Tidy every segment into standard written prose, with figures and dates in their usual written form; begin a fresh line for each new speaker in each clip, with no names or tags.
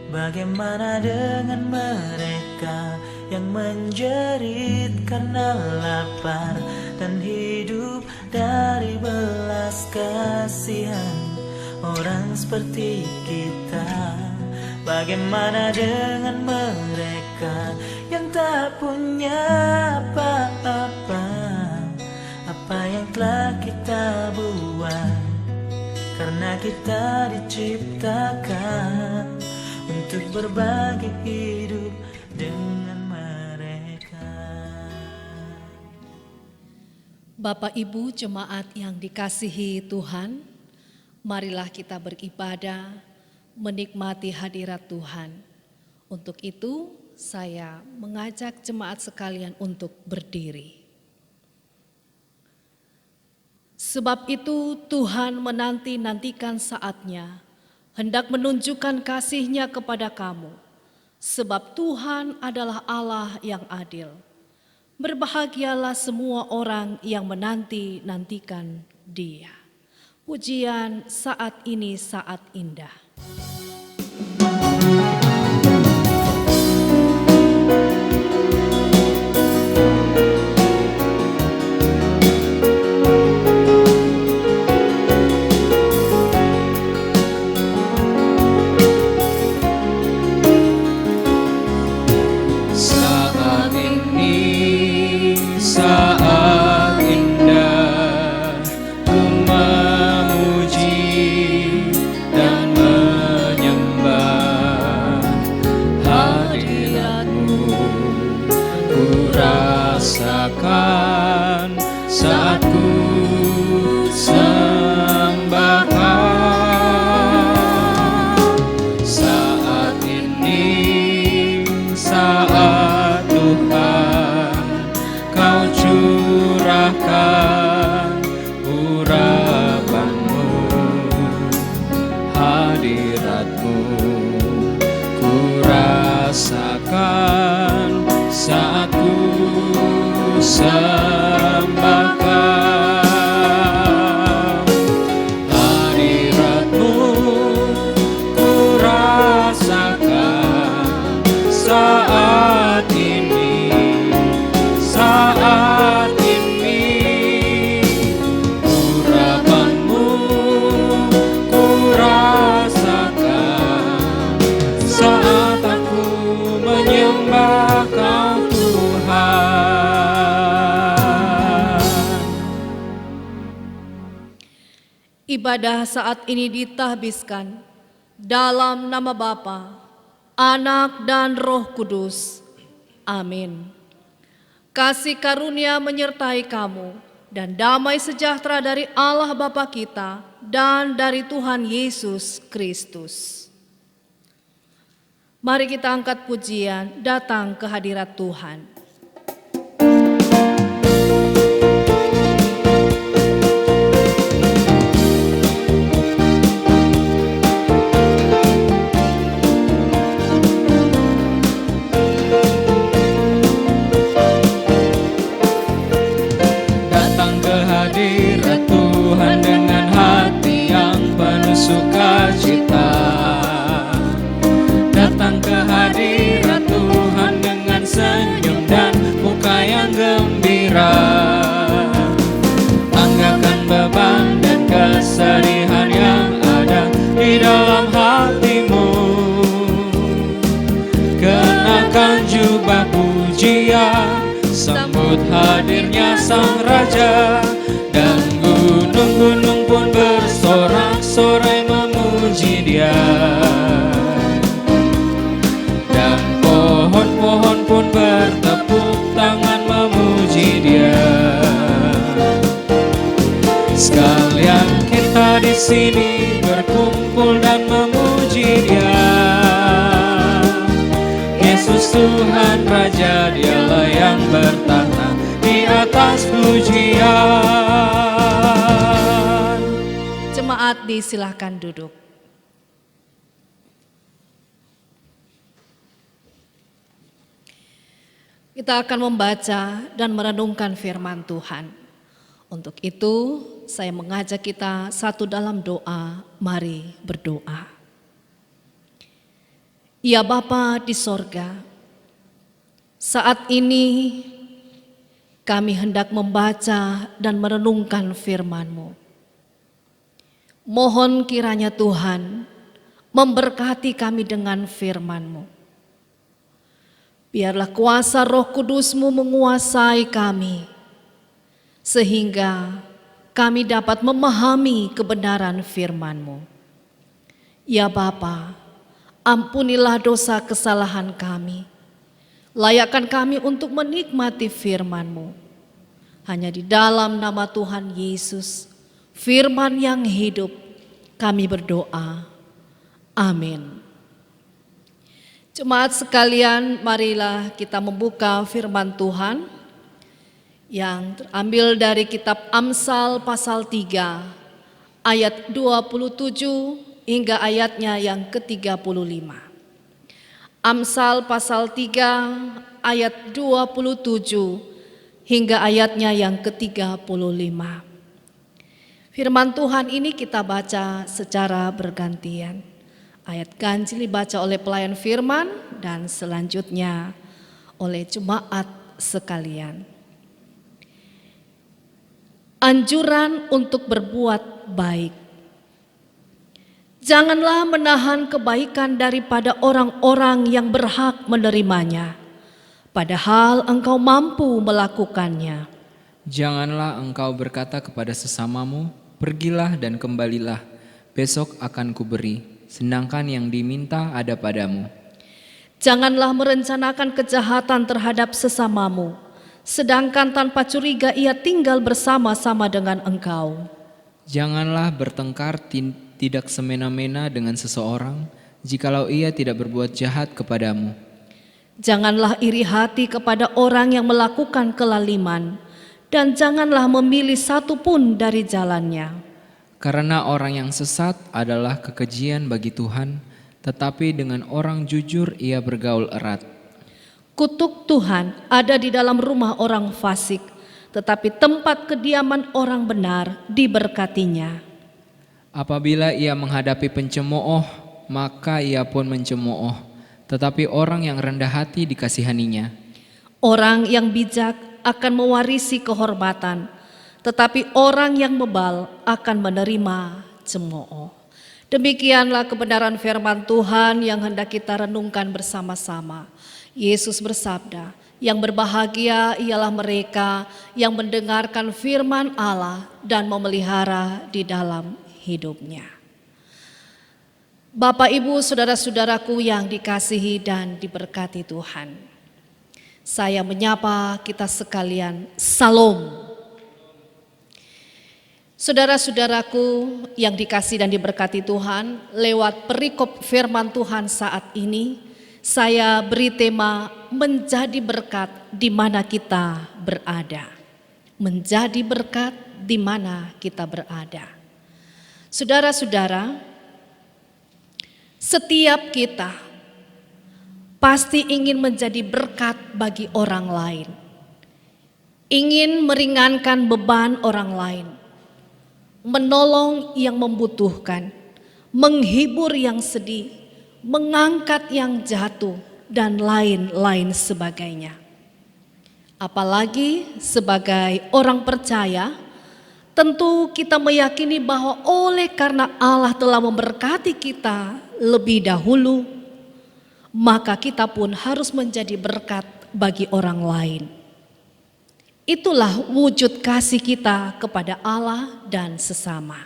Bagaimana dengan mereka yang menjerit karena lapar dan hidup dari belas kasihan orang seperti kita? Bagaimana dengan mereka yang tak punya apa-apa? Apa yang telah kita buat? Karena kita diciptakan untuk berbagi hidup dengan mereka.
Bapak Ibu jemaat yang dikasihi Tuhan, marilah kita beribadah, menikmati hadirat Tuhan. Untuk itu, saya mengajak jemaat sekalian untuk berdiri. Sebab itu Tuhan menanti-nantikan saatnya, hendak menunjukkan kasih-Nya kepada kamu. Sebab Tuhan adalah Allah yang adil. Berbahagialah semua orang yang menanti-nantikan Dia. Pujian saat ini saat indah.
Saat indah ku memuji dan menyembah hadirat-Mu. Ku rasakan saat ku sembah saat ini, saat Tuhan Kau curahkan urapan-Mu, hadirat-Mu. Ku rasakan saat ku sembah hadirat-Mu. Ku rasakan saat ini, saat ini. Urapan-Mu ku rasakan saat aku menyembah Kau Tuhan.
Ibadah saat ini ditahbiskan dalam nama Bapa, Anak dan Roh Kudus. Amin. Kasih karunia menyertai kamu dan damai sejahtera dari Allah Bapa kita dan dari Tuhan Yesus Kristus. Mari kita angkat pujian datang ke hadirat Tuhan.
Datang ke hadirat Tuhan dengan hati yang penuh sukacita. Datang ke hadirat Tuhan dengan senyum dan muka yang gembira. Anggarkan beban dan kesedihan yang ada di dalam hatimu. Kenakan jubah pujian, sambut hadirnya Sang Raja. Dan gunung-gunung pun bersorak-sorai memuji Dia. Dan pohon-pohon pun bertepuk tangan memuji Dia. Sekalian kita di sini berkumpul dan memuji Dia. Yesus Tuhan Raja, Dialah yang bertahta di atas pujian.
Jemaat disilahkan duduk. Kita akan membaca dan merenungkan firman Tuhan. Untuk itu, saya mengajak kita satu dalam doa, mari berdoa. Ya Bapa di sorga, saat ini kami hendak membaca dan merenungkan firman-Mu. Mohon kiranya Tuhan memberkati kami dengan firman-Mu. Biarlah kuasa Roh Kudus-Mu menguasai kami, sehingga kami dapat memahami kebenaran firman-Mu. Ya Bapa, ampunilah dosa kesalahan kami. Layakkan kami untuk menikmati firman-Mu. Hanya di dalam nama Tuhan Yesus, firman yang hidup, kami berdoa. Amin. Jemaat sekalian, marilah kita membuka firman Tuhan yang terambil dari kitab Amsal pasal 3 ayat 27 hingga ayatnya yang ke-35. Amsal pasal 3 ayat 27 hingga ayatnya yang ke-35. Firman Tuhan ini kita baca secara bergantian. Ayat ganjil dibaca oleh pelayan firman dan selanjutnya oleh jemaat sekalian. Anjuran untuk berbuat baik. Janganlah menahan kebaikan daripada orang-orang yang berhak menerimanya, padahal engkau mampu melakukannya.
Janganlah engkau berkata kepada sesamamu, pergilah dan kembalilah, besok akan kuberi. Sedangkan yang diminta ada padamu.
Janganlah merencanakan kejahatan terhadap sesamamu, sedangkan tanpa curiga ia tinggal bersama-sama dengan engkau.
Janganlah bertengkar tidak semena-mena dengan seseorang, jikalau ia tidak berbuat jahat kepadamu.
Janganlah iri hati kepada orang yang melakukan kelaliman, dan janganlah memilih satu pun dari jalannya.
Karena orang yang sesat adalah kekejian bagi Tuhan, tetapi dengan orang jujur ia bergaul erat.
Kutuk Tuhan ada di dalam rumah orang fasik, tetapi tempat kediaman orang benar diberkatinya.
Apabila ia menghadapi pencemooh, maka ia pun mencemooh, tetapi orang yang rendah hati dikasihaninya.
Orang yang bijak akan mewarisi kehormatan, tetapi orang yang bebal akan menerima cemooh. Demikianlah kebenaran firman Tuhan yang hendak kita renungkan bersama-sama. Yesus bersabda, yang berbahagia ialah mereka yang mendengarkan firman Allah dan memelihara di dalam hidupnya. Bapak, Ibu, saudara-saudaraku yang dikasihi dan diberkati Tuhan, saya menyapa kita sekalian, Salam. Saudara-saudaraku yang dikasihi dan diberkati Tuhan, lewat perikop firman Tuhan saat ini, saya beri tema menjadi berkat di mana kita berada. Menjadi berkat di mana kita berada. Saudara-saudara, setiap kita pasti ingin menjadi berkat bagi orang lain. Ingin meringankan beban orang lain. Menolong yang membutuhkan, menghibur yang sedih, mengangkat yang jatuh, dan lain-lain sebagainya. Apalagi sebagai orang percaya, tentu kita meyakini bahwa oleh karena Allah telah memberkati kita lebih dahulu, maka kita pun harus menjadi berkat bagi orang lain. Itulah wujud kasih kita kepada Allah dan sesama.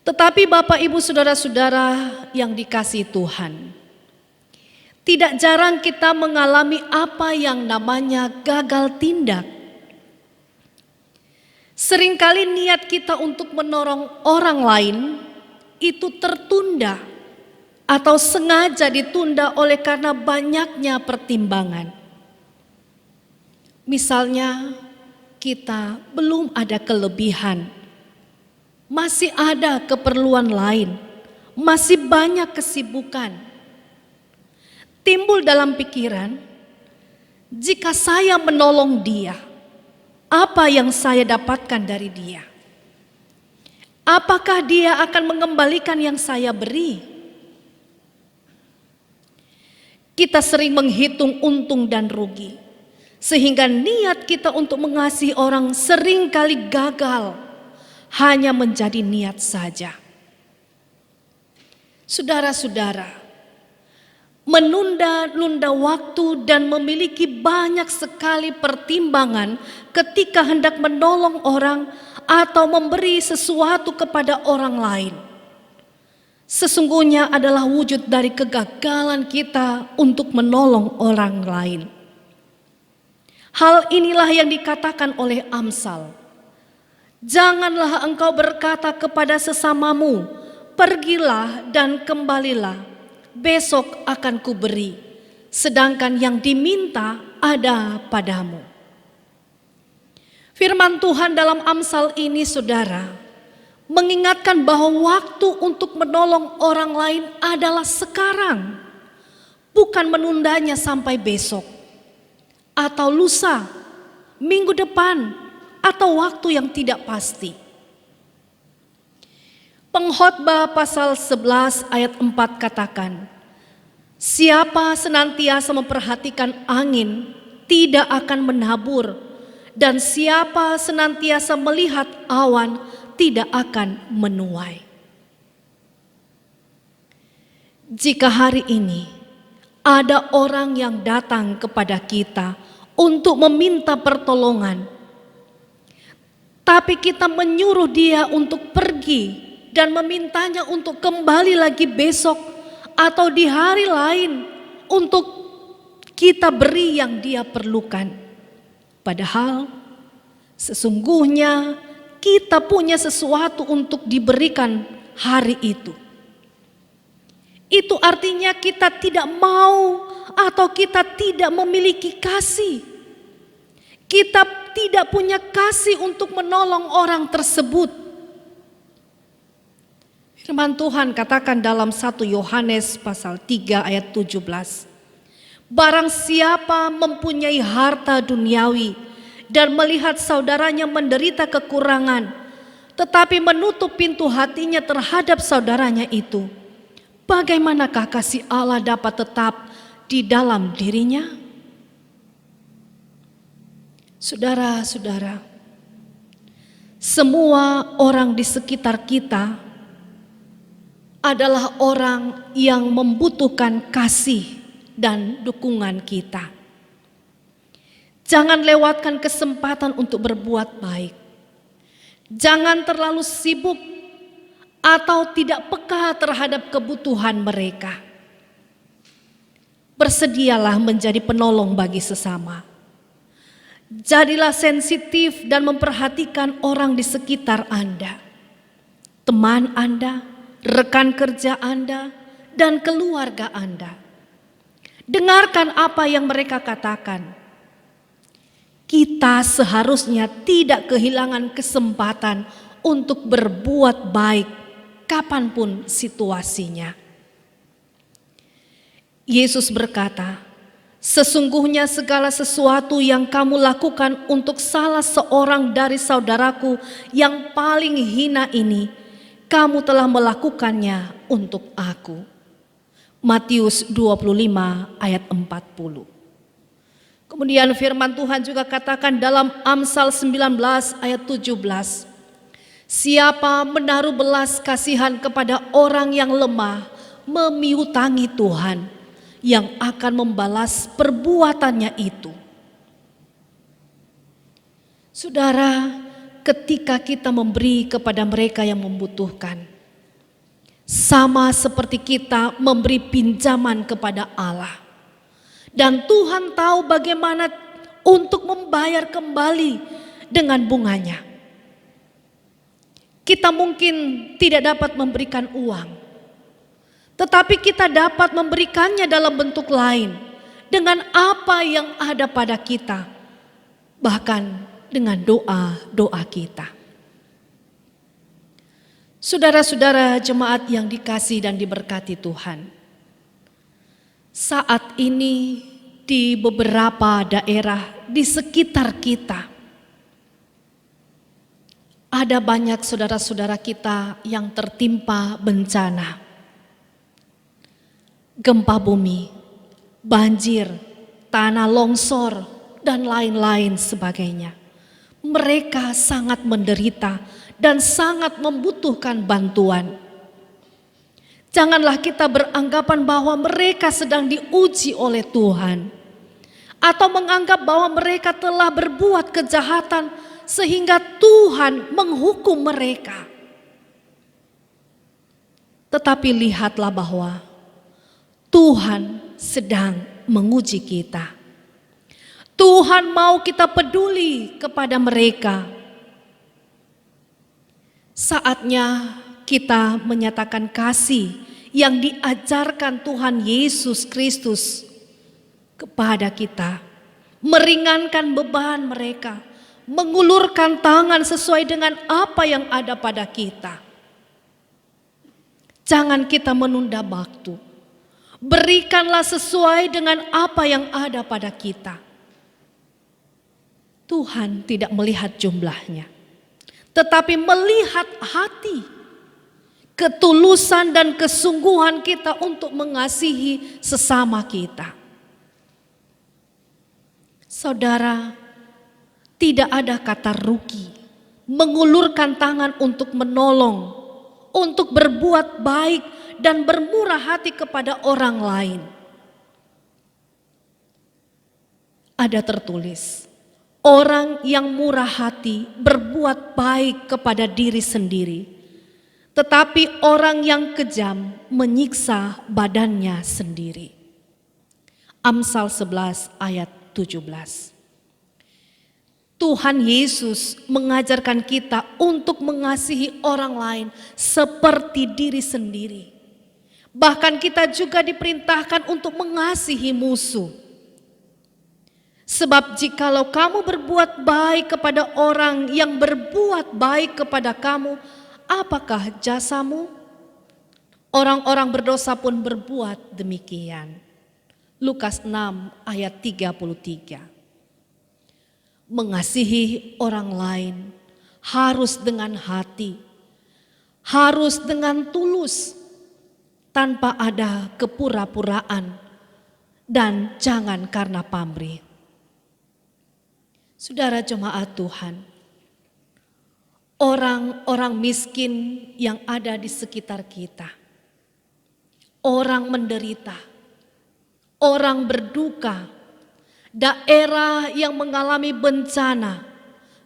Tetapi Bapak, Ibu, saudara-saudara yang dikasihi Tuhan, tidak jarang kita mengalami apa yang namanya gagal tindak. Seringkali niat kita untuk menolong orang lain itu tertunda atau sengaja ditunda oleh karena banyaknya pertimbangan. Misalnya kita belum ada kelebihan, masih ada keperluan lain, masih banyak kesibukan. Timbul dalam pikiran, jika saya menolong dia, apa yang saya dapatkan dari dia? Apakah dia akan mengembalikan yang saya beri? Kita sering menghitung untung dan rugi, sehingga niat kita untuk mengasihi orang seringkali gagal, hanya menjadi niat saja. Saudara-saudara, menunda-nunda waktu dan memiliki banyak sekali pertimbangan ketika hendak menolong orang atau memberi sesuatu kepada orang lain, sesungguhnya adalah wujud dari kegagalan kita untuk menolong orang lain. Hal inilah yang dikatakan oleh Amsal. Janganlah engkau berkata kepada sesamamu, pergilah dan kembalilah, besok akan kuberi, sedangkan yang diminta ada padamu. Firman Tuhan dalam Amsal ini, saudara, mengingatkan bahwa waktu untuk menolong orang lain adalah sekarang, bukan menundanya sampai besok, atau lusa, minggu depan, atau waktu yang tidak pasti. Pengkhotbah pasal 11 ayat 4 katakan, siapa senantiasa memperhatikan angin tidak akan menabur, dan siapa senantiasa melihat awan tidak akan menuai. Jika hari ini ada orang yang datang kepada kita untuk meminta pertolongan, tapi kita menyuruh dia untuk pergi dan memintanya untuk kembali lagi besok atau di hari lain untuk kita beri yang dia perlukan, padahal sesungguhnya kita punya sesuatu untuk diberikan hari itu. Itu artinya kita tidak mau atau kita tidak memiliki kasih. Kita tidak punya kasih untuk menolong orang tersebut. Firman Tuhan katakan dalam 1 Yohanes pasal 3 ayat 17. Barang siapa mempunyai harta duniawi dan melihat saudaranya menderita kekurangan, tetapi menutup pintu hatinya terhadap saudaranya itu, bagaimanakah kasih Allah dapat tetap di dalam dirinya? Saudara-saudara, semua orang di sekitar kita adalah orang yang membutuhkan kasih dan dukungan kita. Jangan lewatkan kesempatan untuk berbuat baik. Jangan terlalu sibuk atau tidak peka terhadap kebutuhan mereka. Bersedialah menjadi penolong bagi sesama. Jadilah sensitif dan memperhatikan orang di sekitar Anda, teman Anda, rekan kerja Anda, dan keluarga Anda. Dengarkan apa yang mereka katakan. Kita seharusnya tidak kehilangan kesempatan untuk berbuat baik kapanpun situasinya. Yesus berkata, sesungguhnya segala sesuatu yang kamu lakukan untuk salah seorang dari saudaraku yang paling hina ini, kamu telah melakukannya untuk aku. Matius 25 ayat 40. Kemudian firman Tuhan juga katakan dalam Amsal 19 ayat 17. Siapa menaruh belas kasihan kepada orang yang lemah, memiutangi Tuhan yang akan membalas perbuatannya itu. Saudara, ketika kita memberi kepada mereka yang membutuhkan, sama seperti kita memberi pinjaman kepada Allah. Dan Tuhan tahu bagaimana untuk membayar kembali dengan bunganya. Kita mungkin tidak dapat memberikan uang, tetapi kita dapat memberikannya dalam bentuk lain, dengan apa yang ada pada kita, bahkan dengan doa-doa kita. Saudara-saudara jemaat yang dikasihi dan diberkati Tuhan, saat ini di beberapa daerah di sekitar kita, ada banyak saudara-saudara kita yang tertimpa bencana, gempa bumi, banjir, tanah longsor, dan lain-lain sebagainya. Mereka sangat menderita dan sangat membutuhkan bantuan. Janganlah kita beranggapan bahwa mereka sedang diuji oleh Tuhan, atau menganggap bahwa mereka telah berbuat kejahatan sehingga Tuhan menghukum mereka. Tetapi lihatlah bahwa Tuhan sedang menguji kita. Tuhan mau kita peduli kepada mereka. Saatnya kita menyatakan kasih yang diajarkan Tuhan Yesus Kristus kepada kita, meringankan beban mereka, mengulurkan tangan sesuai dengan apa yang ada pada kita. Jangan kita menunda waktu. Berikanlah sesuai dengan apa yang ada pada kita. Tuhan tidak melihat jumlahnya, tetapi melihat hati, ketulusan dan kesungguhan kita untuk mengasihi sesama kita. Saudara, tidak ada kata rugi mengulurkan tangan untuk menolong, untuk berbuat baik dan bermurah hati kepada orang lain. Ada tertulis, orang yang murah hati berbuat baik kepada diri sendiri, tetapi orang yang kejam menyiksa badannya sendiri. Amsal 11 ayat 17. Tuhan Yesus mengajarkan kita untuk mengasihi orang lain seperti diri sendiri. Bahkan kita juga diperintahkan untuk mengasihi musuh. Sebab jikalau kamu berbuat baik kepada orang yang berbuat baik kepada kamu, apakah jasamu? Orang-orang berdosa pun berbuat demikian. Lukas 6 ayat 33. Mengasihi orang lain harus dengan hati, harus dengan tulus, tanpa ada kepura-puraan, dan jangan karena pamrih. Saudara jemaat Tuhan, orang-orang miskin yang ada di sekitar kita, orang menderita, orang berduka, daerah yang mengalami bencana,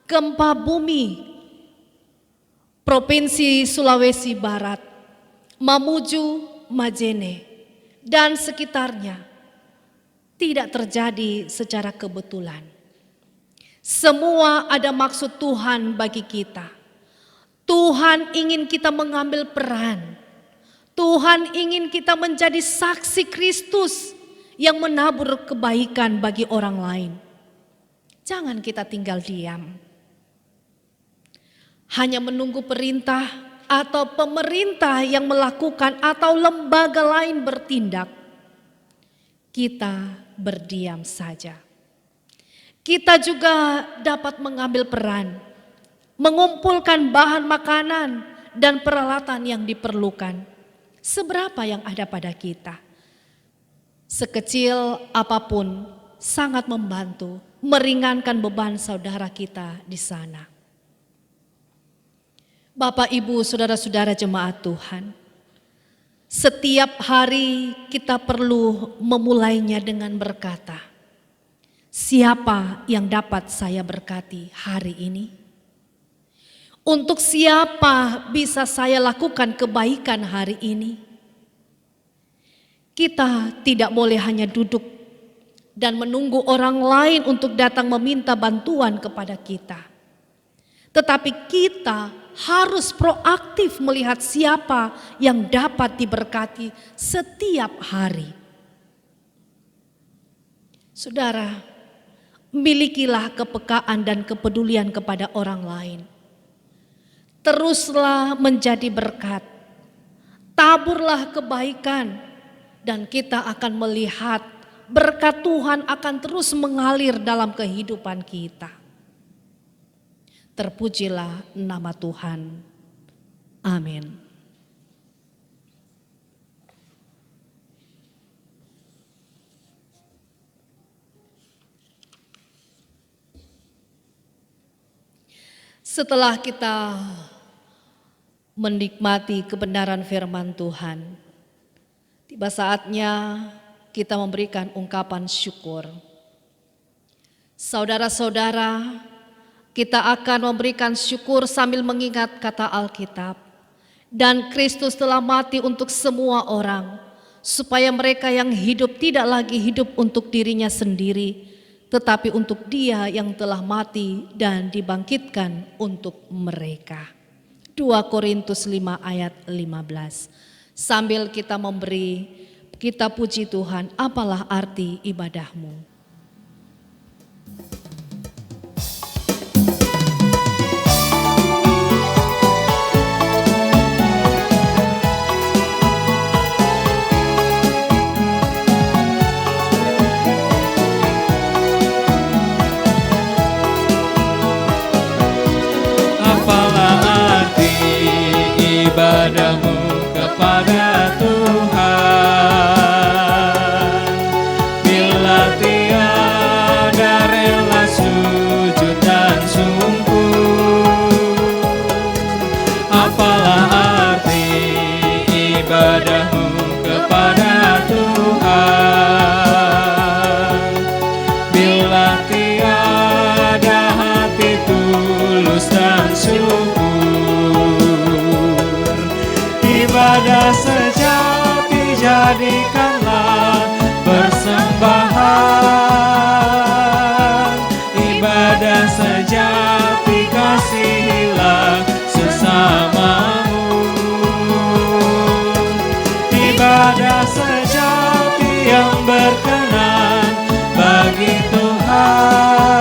gempa bumi, Provinsi Sulawesi Barat, Mamuju, Majene, dan sekitarnya tidak terjadi secara kebetulan. Semua ada maksud Tuhan bagi kita. Tuhan ingin kita mengambil peran. Tuhan ingin kita menjadi saksi Kristus yang menabur kebaikan bagi orang lain. Jangan kita tinggal diam, hanya menunggu perintah atau pemerintah yang melakukan atau lembaga lain bertindak. Kita berdiam saja. Kita juga dapat mengambil peran, mengumpulkan bahan makanan dan peralatan yang diperlukan. Seberapa yang ada pada kita? Sekecil apapun sangat membantu meringankan beban saudara kita di sana. Bapak, Ibu, saudara-saudara jemaat Tuhan, setiap hari kita perlu memulainya dengan berkata, siapa yang dapat saya berkati hari ini? Untuk siapa bisa saya lakukan kebaikan hari ini? Kita tidak boleh hanya duduk dan menunggu orang lain untuk datang meminta bantuan kepada kita. Tetapi kita harus proaktif melihat siapa yang dapat diberkati setiap hari. Saudara, milikilah kepekaan dan kepedulian kepada orang lain. Teruslah menjadi berkat. Taburlah kebaikan. Dan kita akan melihat berkat Tuhan akan terus mengalir dalam kehidupan kita. Terpujilah nama Tuhan. Amin. Setelah kita menikmati kebenaran firman Tuhan, tiba saatnya kita memberikan ungkapan syukur. Saudara-saudara, kita akan memberikan syukur sambil mengingat kata Alkitab. Dan Kristus telah mati untuk semua orang, supaya mereka yang hidup tidak lagi hidup untuk dirinya sendiri, tetapi untuk Dia yang telah mati dan dibangkitkan untuk mereka. 2 Korintus 5 ayat 15. Sambil kita kita puji Tuhan, apalah arti ibadahmu?
Ibadahmu kepada Tuhan, bila tiada rela sujud dan sungguh. Apalah arti ibadahmu kepada Tuhan, bila tiada hati tulus dan syukur. Ibadah sejati jadikanlah persembahan, ibadah sejati kasihilah sesamamu, ibadah sejati yang berkenan bagi Tuhan,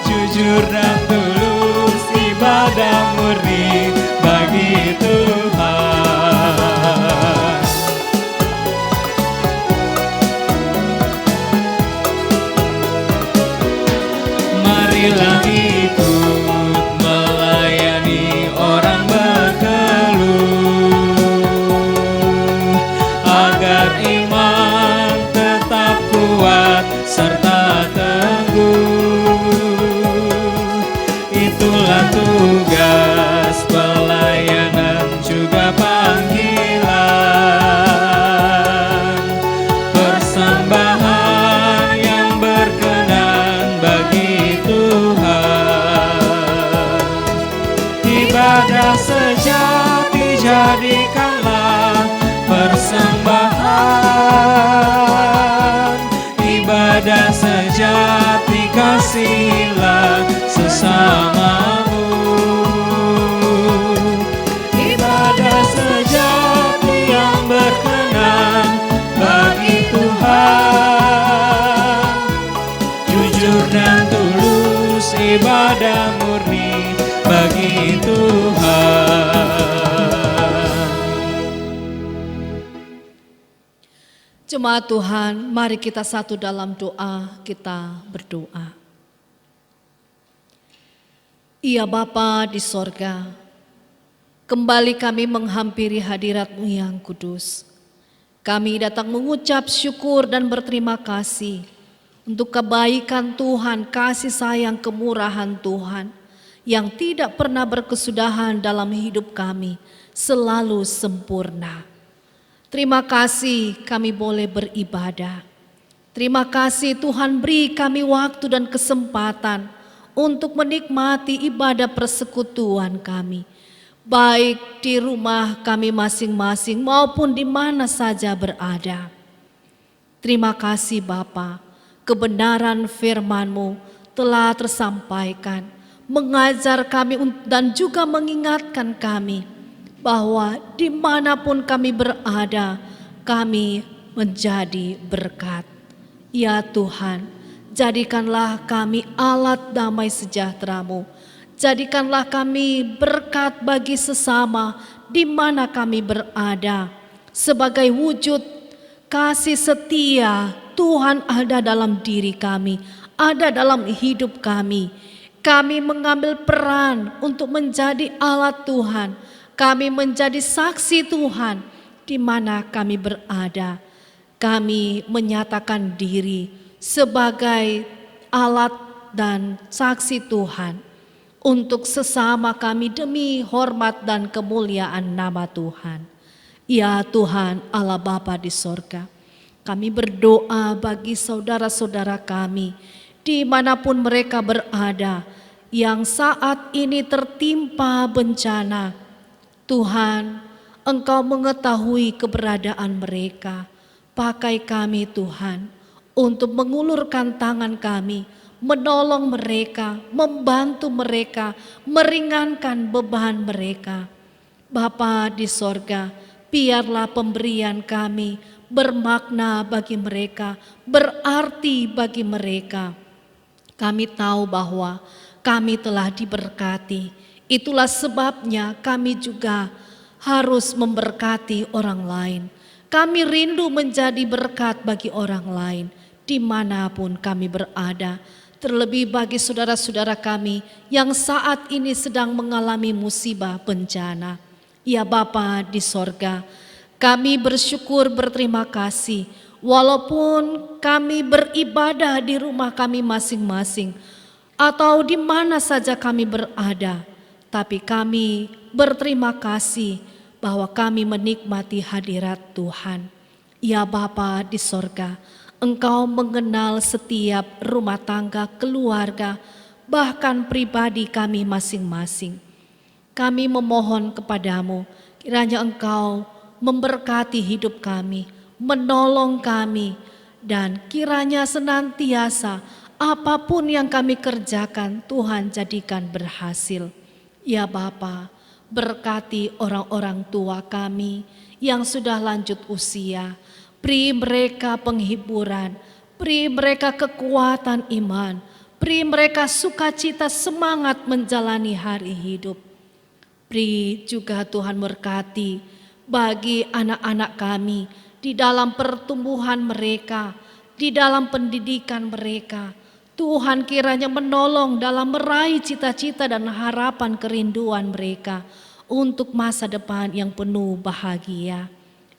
jujur dan tulus ibadah murni bagi Tuhan. Marilah ikut melayani orang berkeluh, agar iman tetap kuat serta teguh. Itulah tugas pelayanan juga panggilan, persembahan yang berkenan bagi Tuhan. Ibadah sejati jadikanlah persembahan, ibadah sejati kasihilah sesamamu, ibadah sejati yang berkenan bagi Tuhan, jujur dan tulus ibadah murni bagi Tuhan.
Jemaat Tuhan, mari kita satu dalam doa, kita berdoa. Ya Bapa di sorga, kembali kami menghampiri hadirat-Mu yang kudus. Kami datang mengucap syukur dan berterima kasih untuk kebaikan Tuhan, kasih sayang, kemurahan Tuhan yang tidak pernah berkesudahan dalam hidup kami, selalu sempurna. Terima kasih kami boleh beribadah. Terima kasih Tuhan beri kami waktu dan kesempatan untuk menikmati ibadah persekutuan kami, baik di rumah kami masing-masing maupun di mana saja berada. Terima kasih Bapa, kebenaran firman-Mu telah tersampaikan, mengajar kami dan juga mengingatkan kami bahwa dimanapun kami berada, kami menjadi berkat. Ya Tuhan, jadikanlah kami alat damai sejahtera-Mu. Jadikanlah kami berkat bagi sesama di mana kami berada. Sebagai wujud kasih setia Tuhan ada dalam diri kami, ada dalam hidup kami. Kami mengambil peran untuk menjadi alat Tuhan. Kami menjadi saksi Tuhan di mana kami berada. Kami menyatakan diri sebagai alat dan saksi Tuhan untuk sesama kami demi hormat dan kemuliaan nama Tuhan. Ya Tuhan Allah Bapa di sorga, kami berdoa bagi saudara-saudara kami dimanapun mereka berada yang saat ini tertimpa bencana. Tuhan, Engkau mengetahui keberadaan mereka. Pakai kami Tuhan untuk mengulurkan tangan kami, menolong mereka, membantu mereka, meringankan beban mereka. Bapa di sorga, biarlah pemberian kami bermakna bagi mereka, berarti bagi mereka. Kami tahu bahwa kami telah diberkati. Itulah sebabnya kami juga harus memberkati orang lain. Kami rindu menjadi berkat bagi orang lain dimanapun kami berada. Terlebih bagi saudara-saudara kami yang saat ini sedang mengalami musibah bencana. Ya Bapa di sorga, kami bersyukur berterima kasih. Walaupun kami beribadah di rumah kami masing-masing atau di mana saja kami berada, tapi kami berterima kasih bahwa kami menikmati hadirat Tuhan. Ya Bapa di sorga, Engkau mengenal setiap rumah tangga, keluarga, bahkan pribadi kami masing-masing. Kami memohon kepadamu, kiranya Engkau memberkati hidup kami, menolong kami, dan kiranya senantiasa apapun yang kami kerjakan Tuhan jadikan berhasil. Ya Bapa, berkati orang-orang tua kami yang sudah lanjut usia. Beri mereka penghiburan, beri mereka kekuatan iman, beri mereka sukacita semangat menjalani hari hidup. Beri juga Tuhan berkati bagi anak-anak kami di dalam pertumbuhan mereka, di dalam pendidikan mereka. Tuhan kiranya menolong dalam meraih cita-cita dan harapan kerinduan mereka untuk masa depan yang penuh bahagia.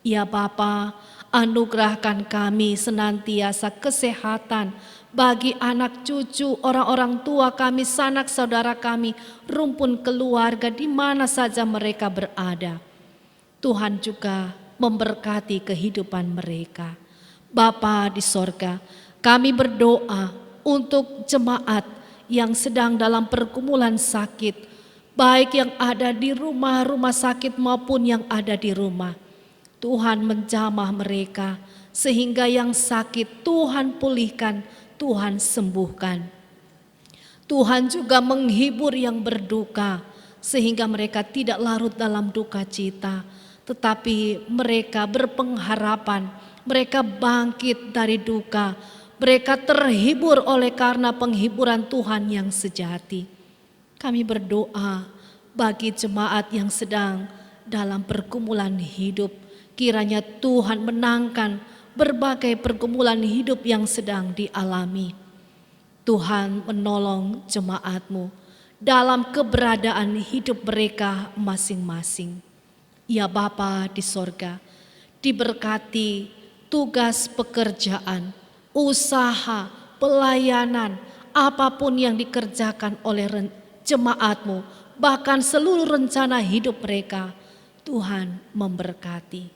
Ya Bapa, anugerahkan kami senantiasa kesehatan bagi anak cucu, orang-orang tua kami, sanak saudara kami, rumpun keluarga di mana saja mereka berada. Tuhan juga memberkati kehidupan mereka. Bapa di sorga, kami berdoa untuk jemaat yang sedang dalam pergumulan sakit, baik yang ada di rumah sakit maupun yang ada di rumah. Tuhan menjamah mereka sehingga yang sakit Tuhan pulihkan, Tuhan sembuhkan. Tuhan juga menghibur yang berduka sehingga mereka tidak larut dalam duka cita, tetapi mereka berpengharapan, mereka bangkit dari duka, mereka terhibur oleh karena penghiburan Tuhan yang sejati. Kami berdoa bagi jemaat yang sedang dalam pergumulan hidup, kiranya Tuhan menangkan berbagai pergumulan hidup yang sedang dialami. Tuhan menolong jemaat-Mu dalam keberadaan hidup mereka masing-masing. Ya Bapa di sorga, diberkati tugas pekerjaan, usaha, pelayanan, apapun yang dikerjakan oleh jemaat-Mu, bahkan seluruh rencana hidup mereka, Tuhan memberkati.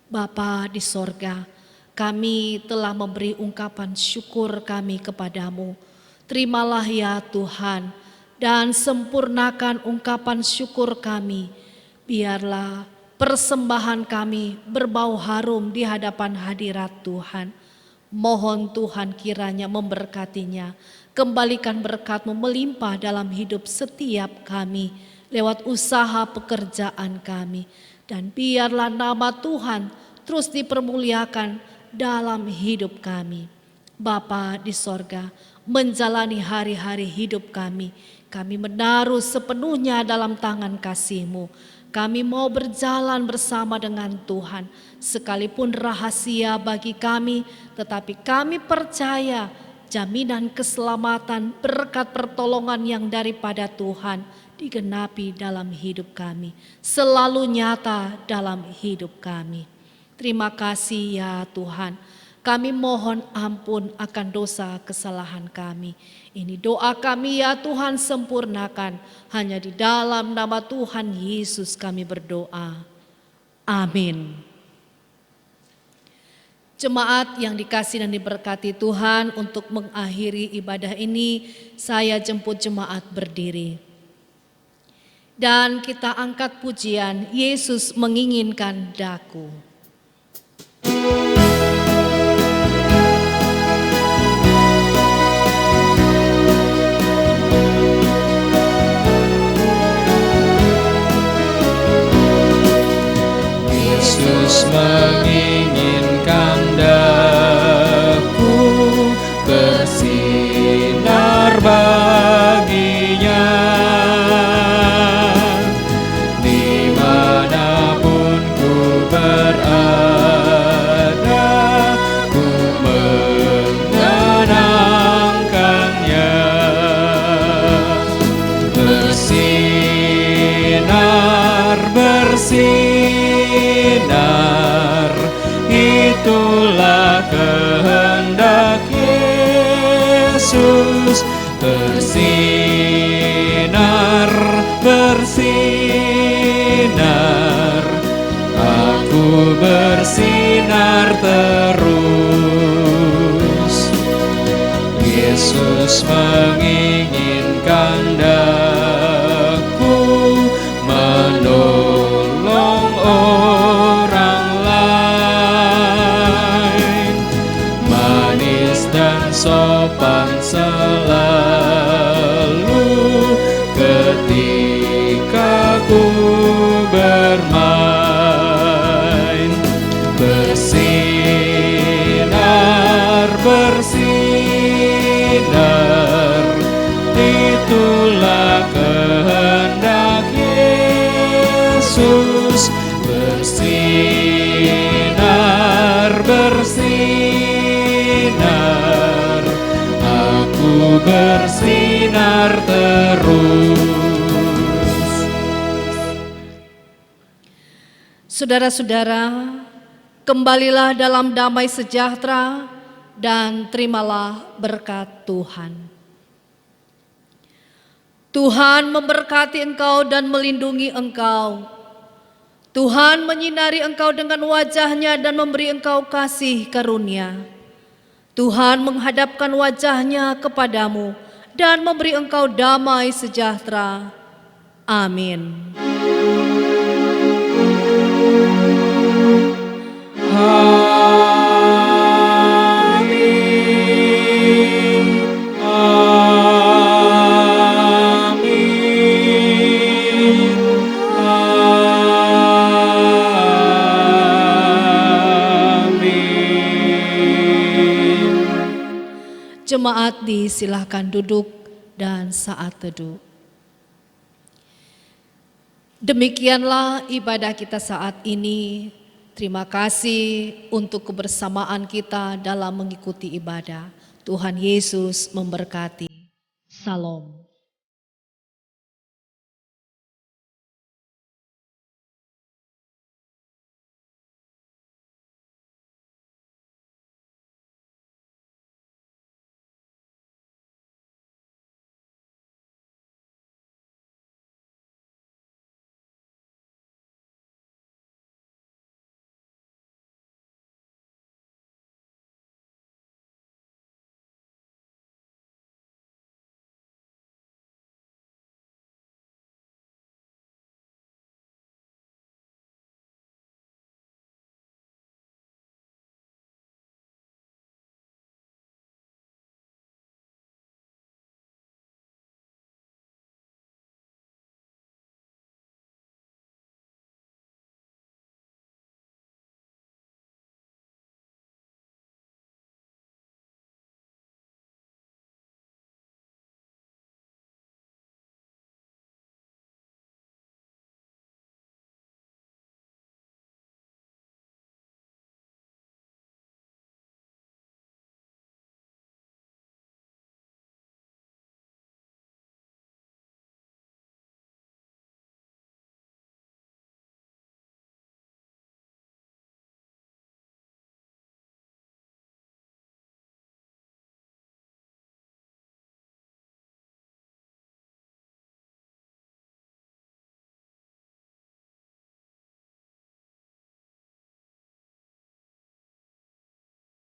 Bapa di sorga, kami telah memberi ungkapan syukur kami kepadamu. Terimalah ya Tuhan, dan sempurnakan ungkapan syukur kami. Biarlah persembahan kami berbau harum di hadapan hadirat Tuhan. Mohon Tuhan kiranya memberkatinya. Kembalikan berkat-Mu melimpah dalam hidup setiap kami lewat usaha pekerjaan kami. Dan biarlah nama Tuhan terus dipermuliakan dalam hidup kami. Bapa di sorga, menjalani hari-hari hidup kami menaruh sepenuhnya dalam tangan kasih-Mu. Kami mau berjalan bersama dengan Tuhan, sekalipun rahasia bagi kami, tetapi kami percaya jaminan keselamatan, berkat pertolongan yang daripada Tuhan digenapi dalam hidup kami, selalu nyata dalam hidup kami. Terima kasih ya Tuhan, kami mohon ampun akan dosa kesalahan kami. Ini doa kami ya Tuhan, sempurnakan. Hanya di dalam nama Tuhan Yesus kami berdoa. Amin. Jemaat yang dikasihi dan diberkati Tuhan, untuk mengakhiri ibadah ini, saya jemput jemaat berdiri. Dan kita angkat pujian, Yesus menginginkan daku.
Yesus menginginkan daku bersinar baginya. Dimanapun ku berada, ku mengenangkannya. Bersinar, bersinar, itulah kehendak Yesus. Bersinar, bersinar, aku bersinar terus. Yesus menginginkan daku menolong orang lain, manis dan sopan selalu ketika ku bermain. Bersinar, bersinar, itulah kehendak Yesus. Bersinar, bersinar, aku bersinar terus.
Saudara-saudara, kembalilah dalam damai sejahtera dan terimalah berkat Tuhan. Tuhan memberkati engkau dan melindungi engkau. Tuhan menyinari engkau dengan wajah-Nya dan memberi engkau kasih karunia. Tuhan menghadapkan wajah-Nya kepadamu dan memberi engkau damai sejahtera. Amin. Jemaat disilahkan duduk dan saat teduh. Demikianlah ibadah kita saat ini. Terima kasih untuk kebersamaan kita dalam mengikuti ibadah. Tuhan Yesus memberkati. Salam.